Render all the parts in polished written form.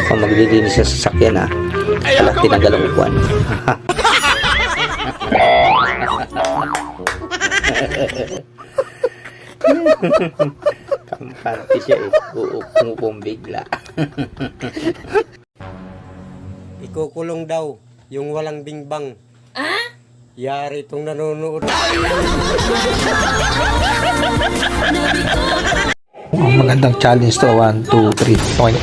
Mukhang maglilinis sa sasakyan ah. Wala, tinanggal ang upuan. Kampante siya eh. Umupong bigla. Ikukulong daw yung walang bingbang. Yari itong nanonood. Magandang challenge to. 1, 2, 3 point.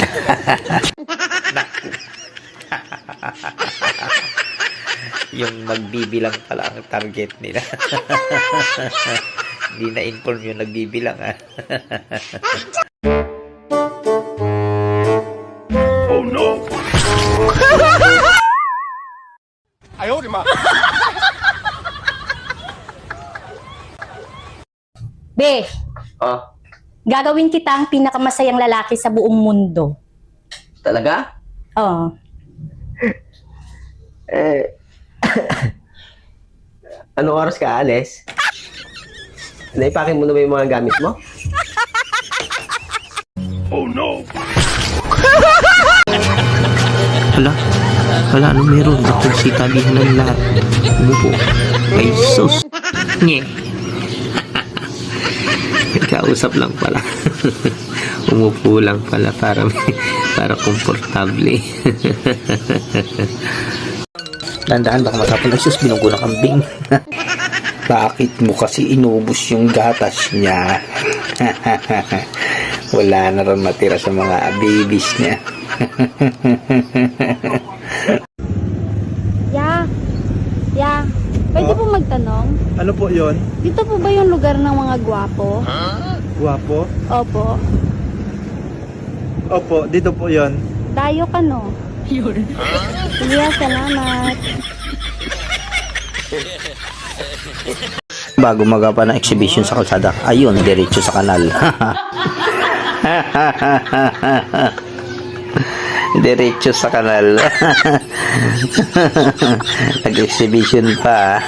Yung magbibilang pala ang target nila. Hindi na-inform yung nagbibilang ah. Oh no! Ayaw di ma! Be, Oh, gagawin kita ang pinakamasayang lalaki sa buong mundo. talaga? Oh. Anong oras ka alis? Naipakin mo na ba yung mga gamit mo? Oh no! Hala, ano meron? Bakit si tabihan ng lahat? Umupo. Ay, sus. Nye. Kausap lang pala. Umupo lang pala para komportable. Dandaan, baka matapon ng sus, binunggo ng kambing. Bakit mo kasi inubos yung gatas niya? Wala na rin matira sa mga babies niya. Ya, pwede po magtanong? Ano po yon? Dito po ba yung lugar ng mga gwapo? Guwapo? Opo. Opo, dito po yon. Dayo ka no? Sige, salamat. Bago magapa ng exhibition sa kalsada, ayun, diretso sa kanal. Diretso sa kanal. Nag-exhibition pa.